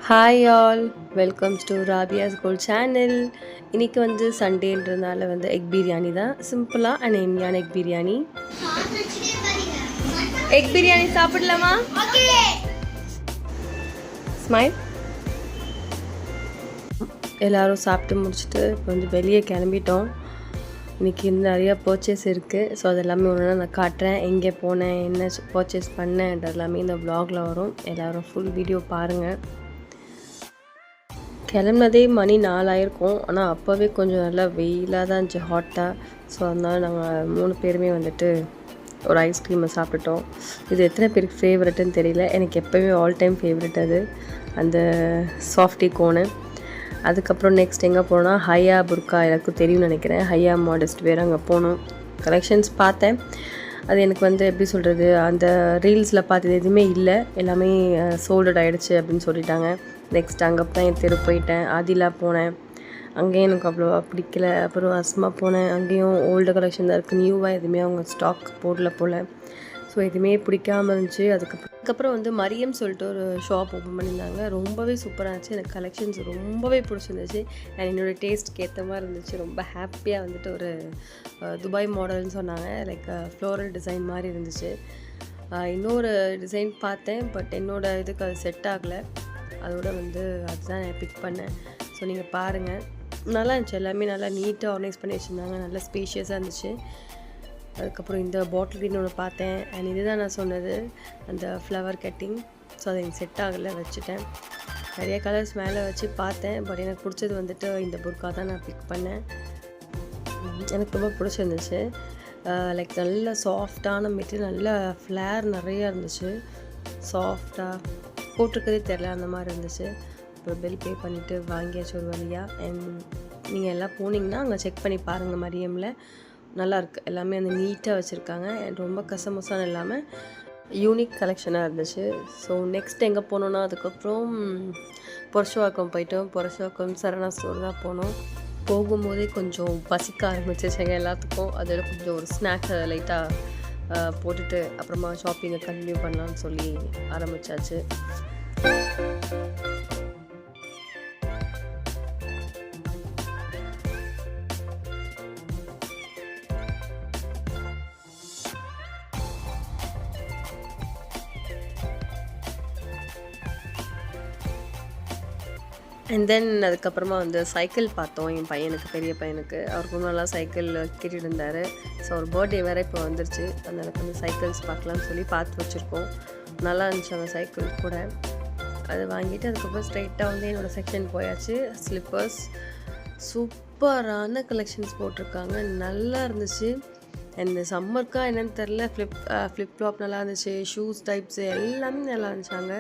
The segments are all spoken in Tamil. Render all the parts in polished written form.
Hi all, welcomes to Rabiya's gold channel. இன்றைக்கி வந்து சண்டேன்றதுனால வந்து எக் பிரியாணி தான், சிம்பிளாக அண்ட் எம்மியான எக் பிரியாணி. எக் பிரியாணி சாப்பிடலாமா? ஸ்மைல். எல்லோரும் சாப்பிட்டு முடிச்சுட்டு இப்போ வந்து வெளியே கிளம்பிட்டோம். இன்றைக்கி நிறையா பர்ச்சேஸ் இருக்குது. ஸோ அது எல்லாமே ஒன்று நான் காட்டுறேன். எங்கே போனேன், என்ன பர்ச்சேஸ் பண்ணேன்றது எல்லாமே இந்த வ்ளாகில் வரும். எல்லோரும் ஃபுல் வீடியோ பாருங்கள். கிளம்புனதே மணி 4 ஆயிருக்கும். ஆனால் அப்போவே கொஞ்சம் நல்லா வெயிலாக தான் இருந்துச்சு, ஹாட்டாக. ஸோ அதனால் நாங்கள் 3 பேருமே வந்துட்டு ஒரு ஐஸ்கிரீமை சாப்பிட்டுட்டோம். இது எத்தனை பேருக்கு ஃபேவரெட்டுன்னு தெரியல. எனக்கு எப்போவுமே ஆல் டைம் ஃபேவரெட் அது, அந்த சாஃப்டி கோனு. அதுக்கப்புறம் நெக்ஸ்ட் எங்கே போனோம்னா ஹையா புர்கா, எனக்கும் தெரியும்னு நினைக்கிறேன். ஹையா மாடஸ்ட் வேறு அங்கே போனோம். கலெக்ஷன்ஸ் பார்த்தேன். அது எனக்கு வந்து எப்படி சொல்கிறது, அந்த ரீல்ஸில் பார்த்தது எதுவுமே இல்லை, எல்லாமே சோல்டட் ஆகிடுச்சு அப்படின்னு சொல்லிட்டாங்க. நெக்ஸ்ட் அங்கே தான் என் தெரு போயிட்டேன். ஆதிலா போனேன், அங்கேயும் எனக்கு அவ்வளோவா பிடிக்கல. அப்புறம் அஸ்மா போனேன், அங்கேயும் ஓல்டு கலெக்ஷன் தான் இருக்குது, நியூவாக எதுவுமே அவங்க ஸ்டாக் போடல போல். ஸோ எதுவுமே பிடிக்காமல் இருந்துச்சு. அதுக்கப்புறம் வந்து மரியம் சொல்லிட்டு ஒரு ஷாப் ஓப்பன் பண்ணியிருந்தாங்க. ரொம்பவே சூப்பராக இருந்துச்சு. எனக்கு கலெக்ஷன்ஸ் ரொம்பவே பிடிச்சிருந்துச்சு. அண்ட் என்னோடய டேஸ்ட்டுக்கு ஏற்ற மாதிரி இருந்துச்சு. ரொம்ப ஹாப்பியாக வந்துட்டு ஒரு துபாய் மாடல்னு சொன்னாங்க, லைக் ஃப்ளோரல் டிசைன் மாதிரி இருந்துச்சு. இன்னொரு டிசைன் பார்த்தேன், பட் என்னோடய இதுக்கு அது செட் ஆகலை. அதோட வந்து அதுதான் நான் பிக் பண்ணேன். ஸோ நீங்கள் பாருங்கள், நல்லா இருந்துச்சு. எல்லாமே நல்லா நீட்டாக ஆர்கனைஸ் பண்ணி வச்சுருந்தாங்க, நல்லா ஸ்பேஷியஸாக இருந்துச்சு. அதுக்கப்புறம் இந்த பாட்டில் க்ரீன் ஒன்று பார்த்தேன். அண்ட் இதுதான் நான் சொன்னது, அந்த ஃப்ளவர் கட்டிங். ஸோ அது எனக்கு செட் ஆகலை, வச்சுட்டேன். நிறைய கலர்ஸ் மேலே வச்சு பார்த்தேன், பட் எனக்கு பிடிச்சது வந்துட்டு இந்த புர்கா தான் நான் பிக் பண்ணேன். எனக்கு ரொம்ப பிடிச்சிருந்துச்சு. லைக் நல்ல சாஃப்டான மெட்டீரியல், நல்ல ஃப்ளேர் நிறையா இருந்துச்சு. சாஃப்டாக போட்டிருக்கதே தெரில, அந்த மாதிரி இருந்துச்சு. அப்புறம் பில் பே பண்ணிவிட்டு வாங்கியாச்சு ஒரு வழியாக. அண்ட் நீங்கள் எல்லாம் போனீங்கன்னா அங்கே செக் பண்ணி பாருங்கள். மரியமில் நல்லாயிருக்கு, எல்லாமே அந்த நீட்டாக வச்சுருக்காங்க. அண்ட் ரொம்ப கசமசான இல்லாமல் யூனிக் கலெக்ஷனாக இருந்துச்சு. ஸோ நெக்ஸ்ட் எங்கே போனோன்னா அதுக்கப்புறம் புரஷவாக்கம் போயிட்டோம். புரஷவாக்கம் சரணா ஸ்டோர் தான் போனோம். போகும்போதே கொஞ்சம் பசிக்க ஆரம்பிச்சிச்சுங்க எல்லாத்துக்கும். அதோட கொஞ்சம் ஒரு ஸ்நாக்ஸ் லைட்டாக போட்டுட்டு அப்புறமா ஷாப்பிங்கை கண்டினியூ பண்ணலான்னு சொல்லி ஆரம்பித்தாச்சு. அண்ட் தென் அதுக்கப்புறமா வந்து சைக்கிள் பார்த்தோம். என் பையனுக்கு, பெரிய பையனுக்கு, அவருக்கு நல்லா சைக்கிள் கேட்டுட்டு இருந்தார். ஸோ ஒரு பர்த்டே வேறு இப்போ வந்துருச்சு, அதனால் கொஞ்சம் சைக்கிள்ஸ் பார்க்கலான்னு சொல்லி பார்த்து வச்சுருக்கோம். நல்லா இருந்துச்சு அந்த சைக்கிள் கூட. அது வாங்கிட்டு அதுக்கப்புறம் ஸ்ட்ரைட்டாக வந்து என்னோடய செக்ஷன் போயாச்சு. ஸ்லிப்பர்ஸ் சூப்பரான கலெக்ஷன்ஸ் போட்டிருக்காங்க, நல்லா இருந்துச்சு. அண்ட் சம்மருக்கா என்னென்னு தெரில, ஃப்ளிப்ஃப்ளாப் நல்லா இருந்துச்சு. ஷூஸ் டைப்ஸு எல்லாமே நல்லா இருந்துச்சாங்க.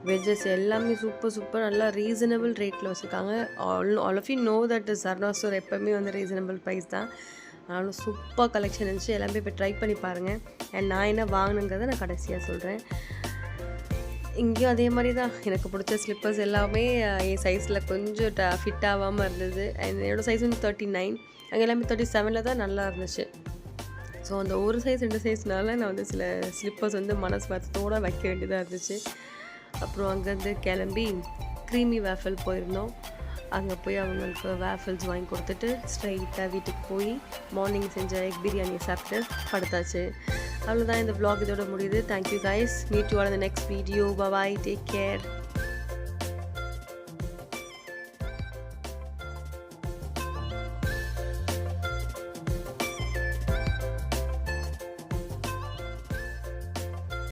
வெஜ்ஜஸ் எல்லாமே சூப்பர் நல்லா ரீசனபிள் ரேட்டில் வச்சுருக்காங்க. All of you know that Sarana store எப்போவுமே வந்து ரீசனபிள் ப்ரைஸ் தான். ஆனாலும் சூப்பர் கலெக்ஷன் இருந்துச்சு. எல்லாமே இப்போ ட்ரை பண்ணி பாருங்கள். அண்ட் நான் என்ன வாங்கினுங்கிறத நான் கடைசியாக சொல்கிறேன். இங்கேயும் அதே மாதிரி தான், எனக்கு பிடிச்ச ஸ்லிப்பர்ஸ் எல்லாமே என் சைஸில் கொஞ்சம் ஃபிட் ஆகாமல் இருந்தது. அண்ட் என்னோடய சைஸ் வந்து 39, அங்கே எல்லாமே 37 தான் நல்லா இருந்துச்சு. ஸோ அந்த ஒரு சைஸ் 2 சைஸ்னால நான் வந்து சில ஸ்லிப்பர்ஸ் வந்து மனசு வருத்தத்தோடு வைக்க வேண்டியதாக இருந்துச்சு. அப்புறம் அங்கேருந்து கிளம்பி க்ரீமி வேஃபிள் போயிருந்தோம். அங்கே போய் அவங்களுக்கு வேஃபிள்ஸ் வாங்கி கொடுத்துட்டு ஸ்ட்ரைட்டாக வீட்டுக்கு போய் மார்னிங் செஞ்ச எக் பிரியாணியை சாப்பிட்டு படுத்தாச்சு. அவ்வளோதான், இந்த vlog இதோட முடியுது. Thank you guys, meet you all in the next video. Bye, take care.